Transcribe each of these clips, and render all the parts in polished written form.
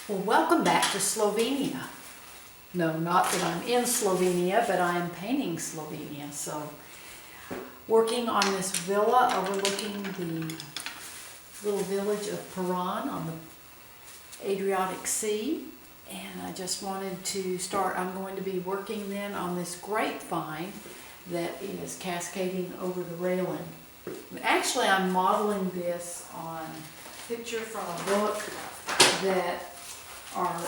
Well, welcome back to Slovenia. No, not that I'm in Slovenia, but I am painting Slovenia. So, working on this villa overlooking the little village of Piran on the Adriatic Sea. And I just wanted to start, I'm going to be working then on this grapevine that is cascading over the railing. Actually, I'm modeling this on a picture from a book that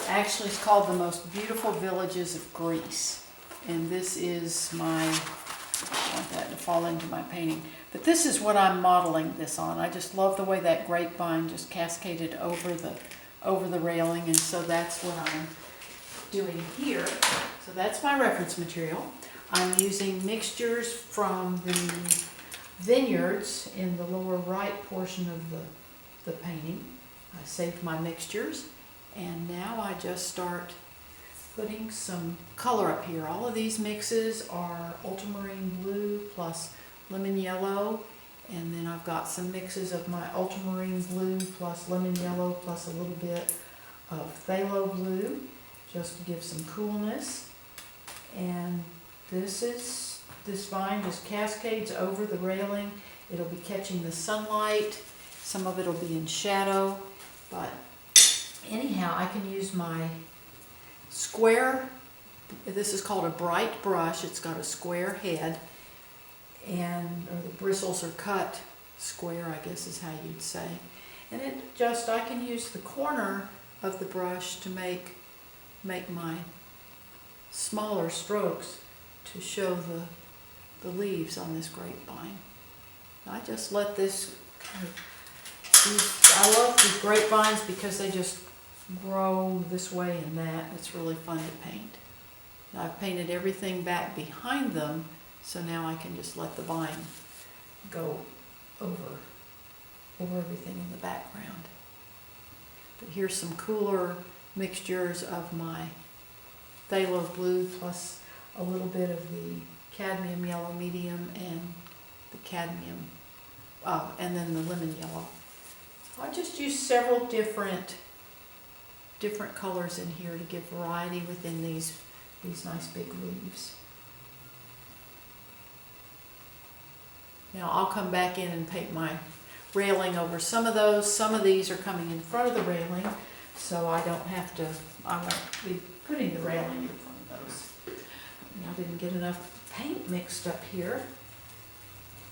actually it's called The Most Beautiful Villages of Greece. And this is my, I want that to fall into my painting. But this is what I'm modeling this on. I just love the way that grapevine just cascaded over the railing, and so that's what I'm doing here. So that's my reference material. I'm using mixtures from the vineyards in the lower right portion of the painting. I saved my mixtures, and now I just start putting some color up here. All of these mixes are ultramarine blue plus lemon yellow, and then I've got some mixes of my ultramarine blue plus lemon yellow plus a little bit of phthalo blue just to give some coolness. And this vine just cascades over the railing. It'll be catching the sunlight. Some of it will be in shadow, but anyhow, I can use my square, this is called a bright brush. It's got a square head, or the bristles are cut square, I guess is how you'd say. And I can use the corner of the brush to make my smaller strokes to show the leaves on this grapevine. I just let this, I love these grapevines because they just grow this way and that. It's really fun to paint. Now, I've painted everything back behind them, so now I can just let the vine go over everything in the background. But here's some cooler mixtures of my phthalo blue plus a little bit of the cadmium yellow medium and the cadmium, and then the lemon yellow. I just use several different colors in here to give variety within these nice big leaves. Now I'll come back in and paint my railing over some of those. Some of these are coming in front of the railing, so I won't be putting the railing in front of those. And I didn't get enough paint mixed up here.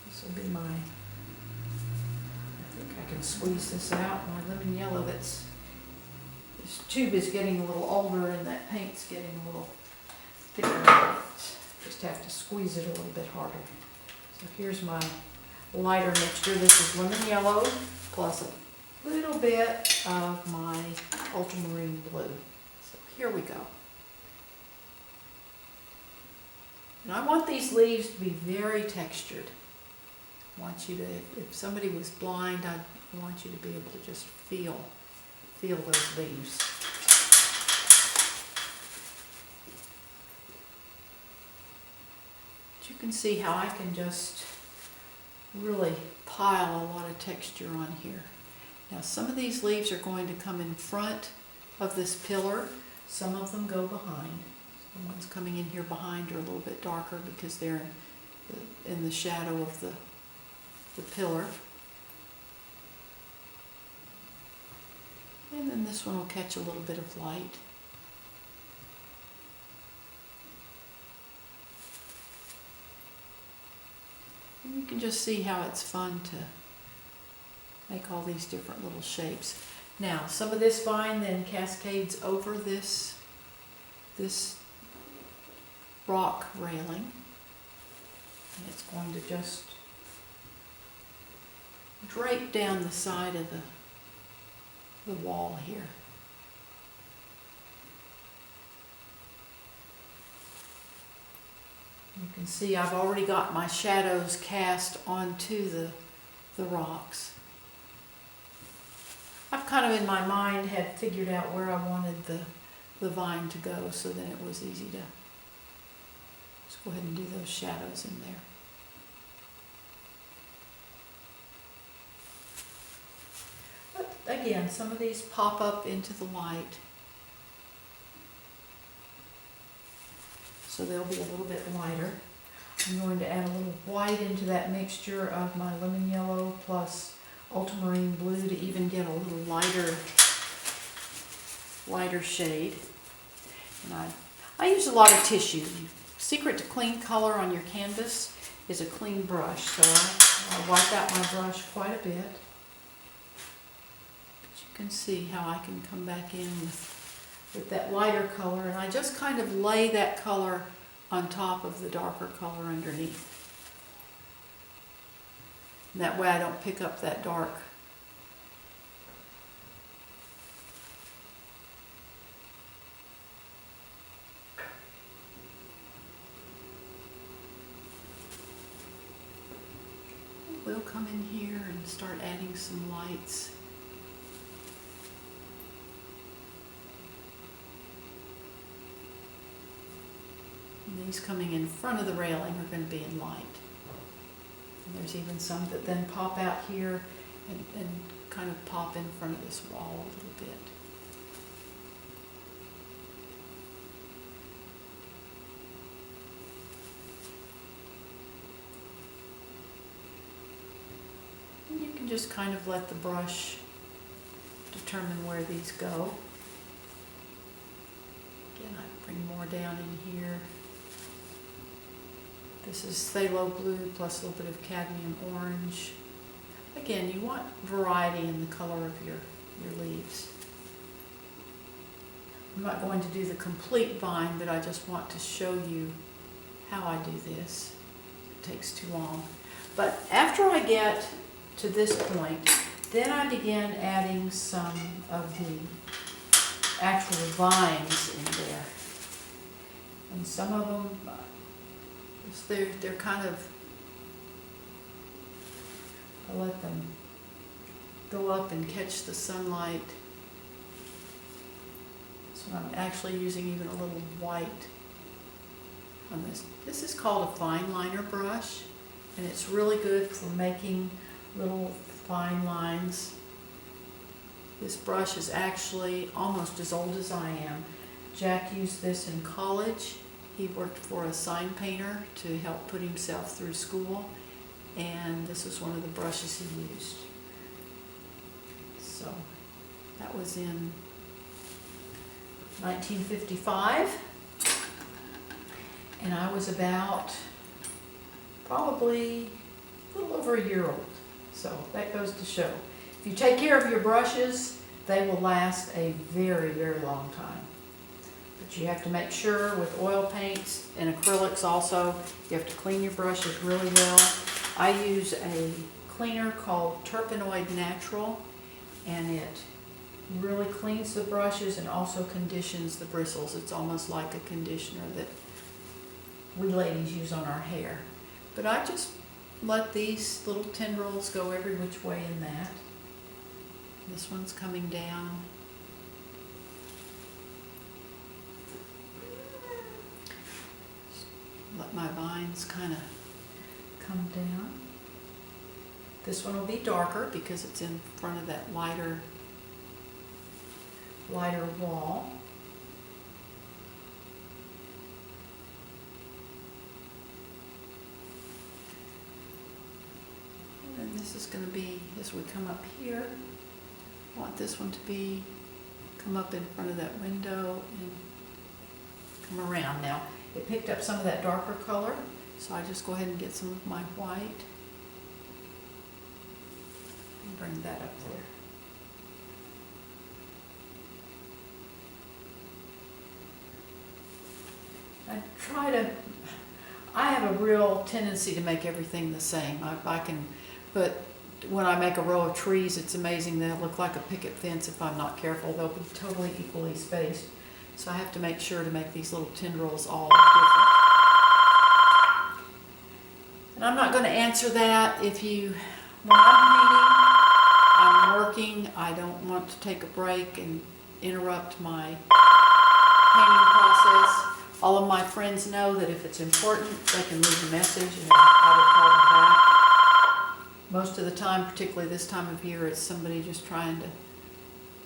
This will be I think I can squeeze this out. My lemon yellow, this tube is getting a little older and that paint's getting a little thicker. Just have to squeeze it a little bit harder. So here's my lighter mixture. This is lemon yellow plus a little bit of my ultramarine blue. So here we go. And I want these leaves to be very textured. I want you to, if somebody was blind, I want you to be able to just feel those leaves. But you can see how I can just really pile a lot of texture on here. Now some of these leaves are going to come in front of this pillar. Some of them go behind. The ones coming in here behind are a little bit darker because they're in the shadow of the pillar. And then this one will catch a little bit of light. And you can just see how it's fun to make all these different little shapes. Now, some of this vine then cascades over this rock railing. And it's going to just drape down the side of the wall here. You can see I've already got my shadows cast onto the rocks. I've kind of in my mind had figured out where I wanted the vine to go, so then it was easy to just go ahead and do those shadows in there. But again, some of these pop up into the light so they'll be a little bit lighter. I'm going to add a little white into that mixture of my lemon yellow plus ultramarine blue to even get a little lighter shade. And I use a lot of tissue. Secret to clean color on your canvas is a clean brush. So I wipe out my brush quite a bit. But you can see how I can come back in with that lighter color, and I just kind of lay that color on top of the darker color underneath. And that way I don't pick up that dark. We'll come in here and start adding some lights. And these coming in front of the railing are going to be in light. And there's even some that then pop out here and kind of pop in front of this wall a little bit. And you can just kind of let the brush determine where these go. Again, I bring more down in here. This is phthalo blue plus a little bit of cadmium orange. Again, you want variety in the color of your leaves. I'm not going to do the complete vine, but I just want to show you how I do this. It takes too long. But after I get to this point, then I begin adding some of the actual vines in there. And some of them, they're kind of, I let them go up and catch the sunlight. So I'm actually using even a little white on this. This is called a fine liner brush, and it's really good for making little fine lines. This brush is actually almost as old as I am. Jack used this in college. He worked for a sign painter to help put himself through school, and this was one of the brushes he used. So that was in 1955, and I was about probably a little over a year old. So that goes to show. If you take care of your brushes, they will last a very, very long time. But you have to make sure with oil paints and acrylics also, you have to clean your brushes really well. I use a cleaner called Terpenoid Natural, and it really cleans the brushes and also conditions the bristles. It's almost like a conditioner that we ladies use on our hair. But I just let these little tendrils go every which way in that. This one's coming down. Let my vines kind of come down. This one will be darker because it's in front of that lighter wall. And this is going to be, as we come up here, I want this one to come up in front of that window and come around. Now, it picked up some of that darker color, so I just go ahead and get some of my white and bring that up there. I have a real tendency to make everything the same. But when I make a row of trees, it's amazing. They'll look like a picket fence if I'm not careful. They'll be totally equally spaced. So I have to make sure to make these little tendrils all different. And I'm not going to answer that. When I'm painting, I'm working. I don't want to take a break and interrupt my painting process. All of my friends know that if it's important, they can leave a message and I will call them back. Most of the time, particularly this time of year, it's somebody just trying to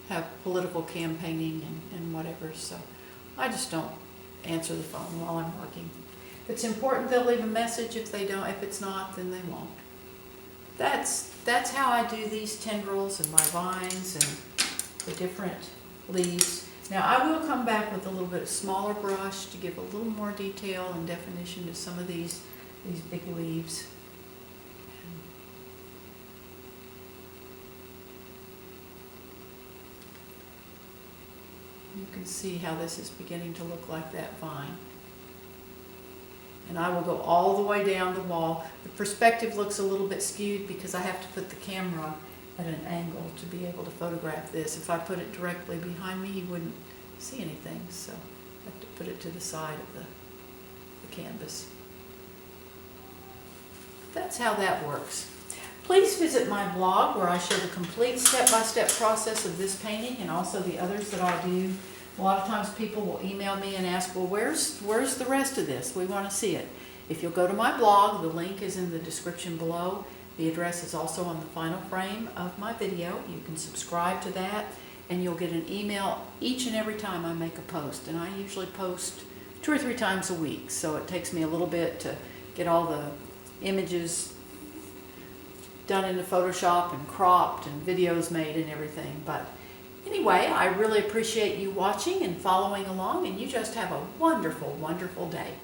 have political campaigning and whatever. So I just don't answer the phone while I'm working. If it's important, they'll leave a message. If they don't, if it's not, then they won't. That's how I do these tendrils and my vines and the different leaves. Now I will come back with a little bit of smaller brush to give a little more detail and definition to some of these big leaves. You can see how this is beginning to look like that vine. And I will go all the way down the wall. The perspective looks a little bit skewed because I have to put the camera at an angle to be able to photograph this. If I put it directly behind me, you wouldn't see anything. So I have to put it to the side of the canvas. That's how that works. Please visit my blog where I show the complete step-by-step process of this painting and also the others that I do. A lot of times people will email me and ask, well, where's the rest of this? We want to see it. If you'll go to my blog, the link is in the description below. The address is also on the final frame of my video. You can subscribe to that and you'll get an email each and every time I make a post. And I usually post 2 or 3 times a week, so it takes me a little bit to get all the images done into Photoshop and cropped and videos made and everything. But anyway, I really appreciate you watching and following along, and you just have a wonderful, wonderful day.